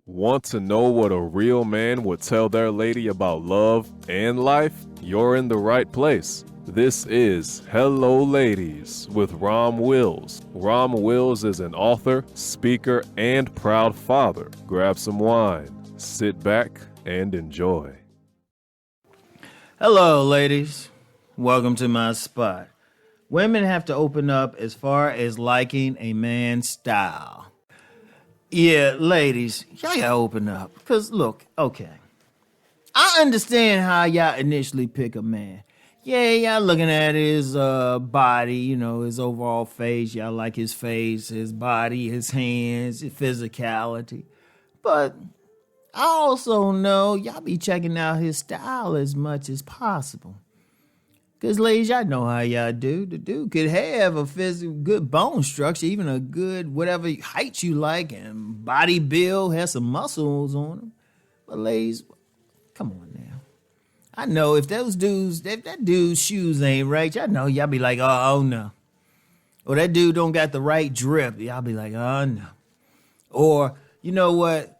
Want to know what a real man would tell their lady about love and life? You're in the right place. This is Hello Ladies with Rom Wills. Rom Wills is an author, speaker, and proud father. Grab some wine, sit back, and enjoy. Hello, ladies. Welcome to my spot. Women have to open up as far as liking a man's style. Yeah, ladies, y'all gotta open up. Because, look, okay. I understand how y'all initially pick a man. Yeah, y'all looking at his body, his overall face. Y'all like his face, his body, his hands, his physicality. But I also know y'all be checking out his style as much as possible. Because, ladies, y'all know how y'all do. The dude could have a physical, good bone structure, even a good whatever height you like, and body build, has some muscles on him. But, ladies, come on now. I know if those dudes, if that dude's shoes ain't right, y'all know y'all be like, oh no. Or that dude don't got the right drip. Y'all be like, oh no. Or, you know what?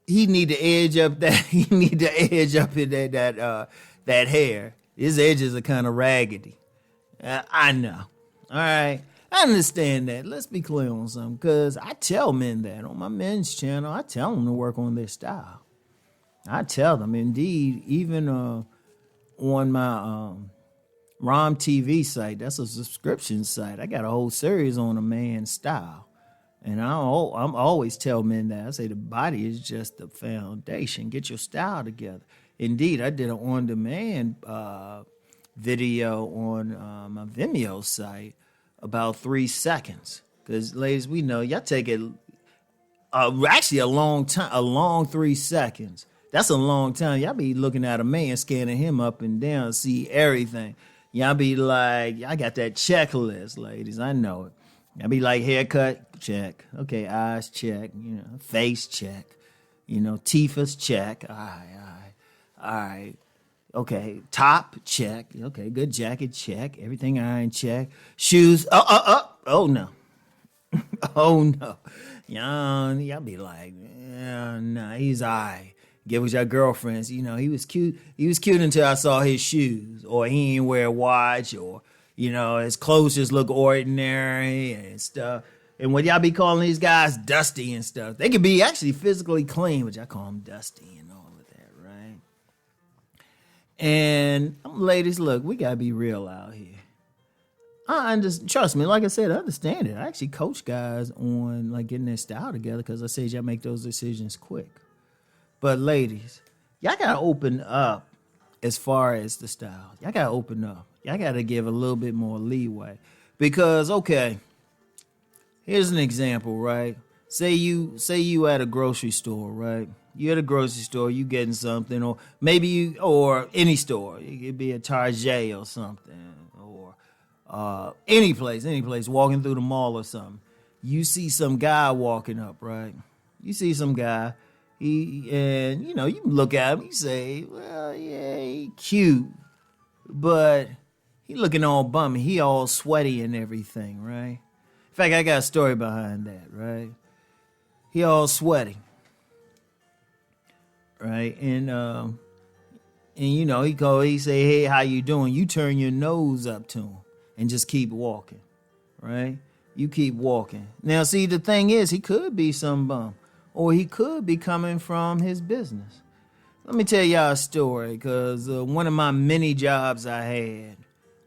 He need to edge up that. He need to edge up in that hair. His edges are kind of raggedy. I know. All right. I understand that. Let's be clear on something, because I tell men that on my men's channel. I tell them to work on their style. I tell them, indeed, even on my Rom TV site, that's a subscription site. I got a whole series on a man's style. And I'm always tell men that. I say the body is just the foundation. Get your style together. Indeed, I did an on-demand video on my Vimeo site about 3 seconds. Because, ladies, we know y'all take it actually a long time, a long 3 seconds. That's a long time. Y'all be looking at a man, scanning him up and down, see everything. Y'all be like, y'all got that checklist, ladies. I know it. Y'all be like, haircut, check. Okay, eyes, check. Face, check. Teeth is check. All right. Okay, top, check. Okay, good jacket, check. Everything iron, check. Shoes, oh no. Oh no. Y'all be like, yeah, nah, he's all right. Get with your girlfriends. He was cute. He was cute until I saw his shoes, or he ain't wear a watch, or, his clothes just look ordinary and stuff. And what y'all be calling these guys dusty and stuff. They could be actually physically clean, but y'all call them dusty and all of that, right? And ladies, look, we gotta be real out here. Trust me, like I said, I understand it. I actually coach guys on like getting their style together, because I say y'all make those decisions quick. But ladies, y'all gotta open up as far as the style. Y'all gotta open up. Y'all gotta give a little bit more leeway. Because, okay, here's an example, right? Say you at a grocery store, right? You at a grocery store, you getting something, or maybe or any store. It could be a Target or something, or any place, walking through the mall or something. You see some guy walking up, right? You see some guy, you look at him, you say, well, yeah, he cute, but he looking all bummy, he all sweaty and everything, right? In fact, I got a story behind that, right? He all sweaty, right? And he say, hey, how you doing? You turn your nose up to him and just keep walking, right? You keep walking. Now, see, the thing is, he could be some bum, or he could be coming from his business. Let me tell y'all a story, because one of my many jobs I had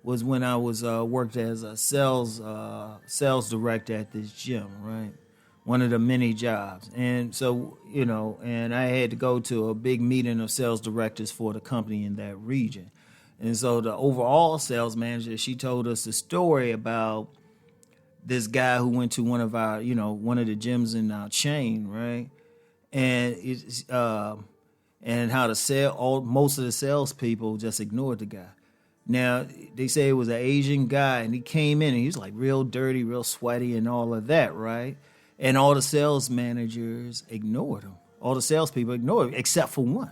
was when I was worked as a sales director at this gym, right? One of the many jobs. And so, and I had to go to a big meeting of sales directors for the company in that region. And so the overall sales manager, she told us a story about this guy who went to one of our, one of the gyms in our chain, right? And and how most of the salespeople just ignored the guy. Now, they say it was an Asian guy, and he came in, and he was like real dirty, real sweaty, and all of that, right? And all the sales managers ignored him. All the salespeople ignored him, except for one.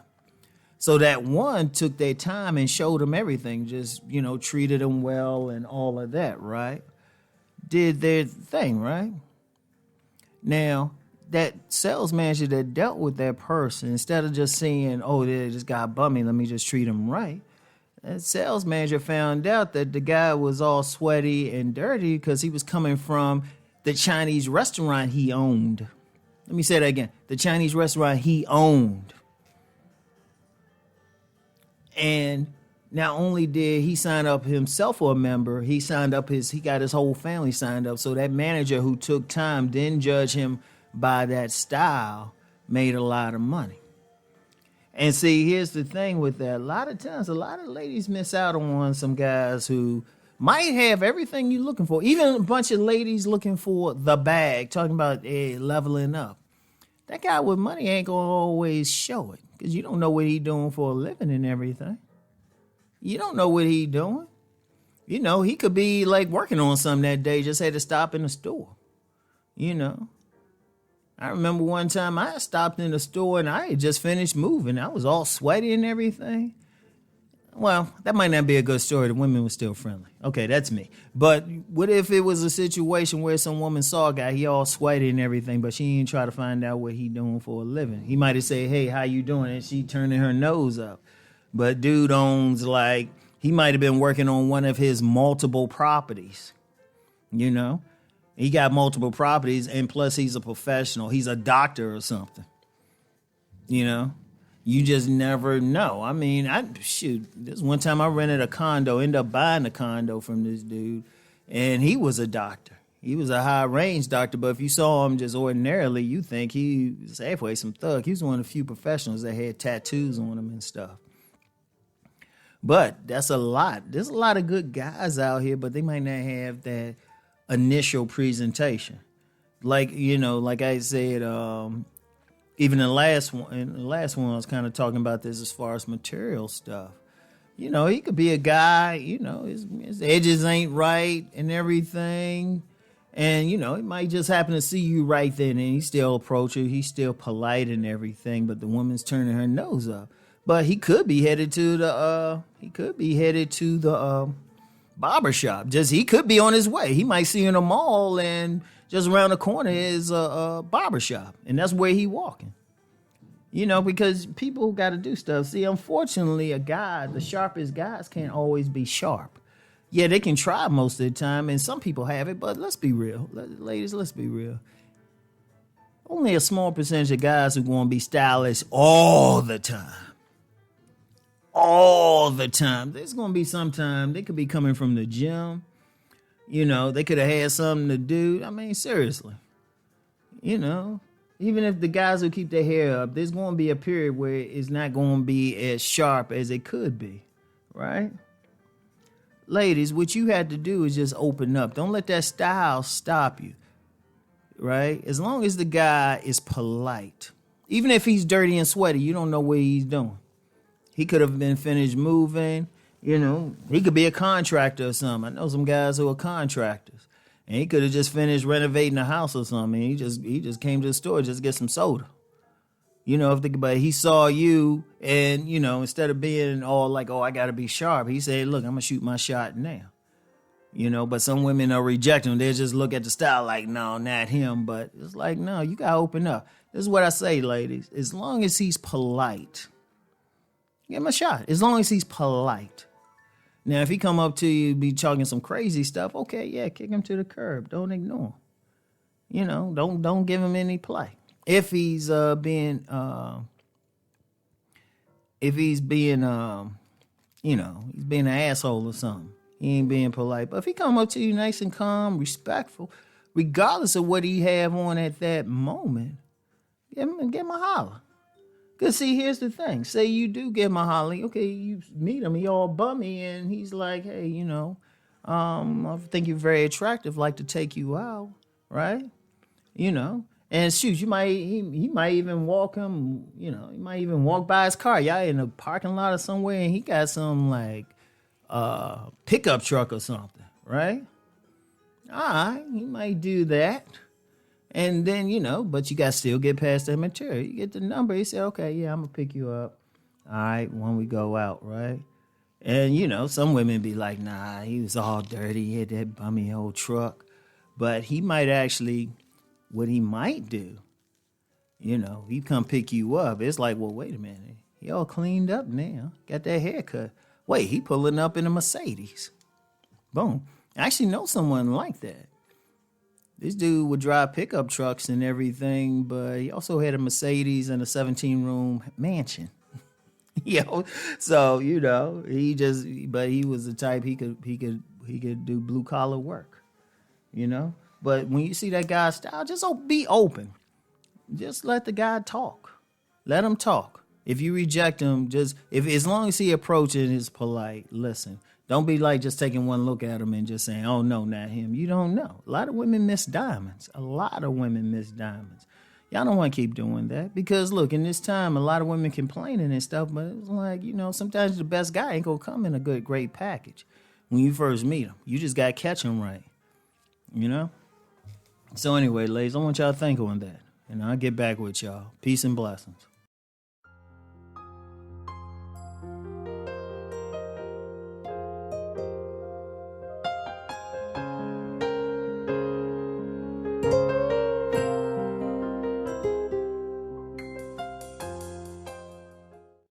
So that one took their time and showed him everything, just, treated him well and all of that, right? Did their thing, right? Now, that sales manager that dealt with that person, instead of just saying, oh, this guy bummy, let me just treat him right. That sales manager found out that the guy was all sweaty and dirty because he was coming from the Chinese restaurant he owned. Let me say that again. The Chinese restaurant he owned. And not only did he sign up himself for a member, he got his whole family signed up. So that manager who took time, didn't judge him by that style, made a lot of money. And see, here's the thing with that. A lot of times, a lot of ladies miss out on some guys who might have everything you're looking for. Even a bunch of ladies looking for the bag, talking about leveling up. That guy with money ain't going to always show it because you don't know what he doing for a living and everything. You don't know what he doing. You know, he could be like working on something that day, just had to stop in the store. You know. I remember one time I stopped in the store and I had just finished moving. I was all sweaty and everything. Well, that might not be a good story. The women were still friendly. Okay, that's me. But what if it was a situation where some woman saw a guy, he all sweaty and everything, but she didn't try to find out what he doing for a living? He might have said, hey, how you doing? And she turning her nose up. But dude owns he might have been working on one of his multiple properties, you know? He got multiple properties, and plus he's a professional. He's a doctor or something. You know? You just never know. I mean, this one time I rented a condo, ended up buying a condo from this dude, and he was a doctor. He was a high-range doctor, but if you saw him just ordinarily, you think he was halfway some thug. He was one of the few professionals that had tattoos on him and stuff. But that's a lot. There's a lot of good guys out here, but they might not have that initial presentation. Like, you know, like I said, even in the last one I was kind of talking about this as far as material stuff. You know, he could be a guy, you know, his edges ain't right and everything. And, you know, he might just happen to see you right then and he still approach you. He's still polite and everything, but the woman's turning her nose up. But he could be headed to the barbershop. He could be on his way. He might see you in a mall and just around the corner is a barbershop. And that's where he walking. You know, because people got to do stuff. See, unfortunately, the sharpest guys can't always be sharp. Yeah, they can try most of the time, and some people have it, but let's be real. Ladies, let's be real. Only a small percentage of guys are going to be stylish all the time. All the time. There's going to be some time they could be coming from the gym. You know, they could have had something to do. I mean, seriously. You know, even if the guys who keep their hair up, there's going to be a period where it's not going to be as sharp as it could be, right? Ladies, what you had to do is just open up. Don't let that style stop you, right? As long as the guy is polite. Even if he's dirty and sweaty, you don't know what he's doing. He could have been finished moving. You know, he could be a contractor or something. I know some guys who are contractors. And he could have just finished renovating a house or something. He just came to the store just to get some soda. You know, but he saw you and, you know, instead of being all like, oh, I got to be sharp, he said, look, I'm going to shoot my shot now. You know, but some women are rejecting him. They just look at the style like, no, not him. But it's like, no, you got to open up. This is what I say, ladies. As long as he's polite, give him a shot. As long as he's polite. Now, if he come up to you, be talking some crazy stuff, okay, yeah, kick him to the curb. Don't ignore him. You know, don't give him any play. If he's being an asshole or something, he ain't being polite. But if he come up to you nice and calm, respectful, regardless of what he have on at that moment, give him a holler. Because, see, here's the thing. Say you do give him a holler. Okay, you meet him. He all bummy, and he's like, hey, you know, I think you're very attractive. Like to take you out, right? You know. And, shoot, he might even walk him, you know, he might even walk by his car. Y'all in a parking lot or somewhere, and he got some, like, pickup truck or something, right? All right, he might do that. And then, you know, but you got to still get past that material. You get the number. He said, okay, yeah, I'm going to pick you up. All right, when we go out, right? And, you know, some women be like, nah, he was all dirty. He had that bummy old truck. But he might actually, what he might do You know, he come pick you up. It's like, well, wait a minute. He all cleaned up now. Got that haircut. Wait, he pulling up in a Mercedes. Boom. I actually know someone like that. This dude would drive pickup trucks and everything, but he also had a Mercedes and a 17-room mansion. So but he was the type he could do blue collar work, But when you see that guy's style, just be open. Just let the guy talk. Let him talk. If you reject him, as long as he approaches and is polite, listen. Don't be like just taking one look at him and just saying, oh, no, not him. You don't know. A lot of women miss diamonds. Y'all don't want to keep doing that because, look, in this time, a lot of women complaining and stuff, but it's like, sometimes the best guy ain't going to come in a great package when you first meet him. You just got to catch him right, So anyway, ladies, I want y'all to think on that, and I'll get back with y'all. Peace and blessings.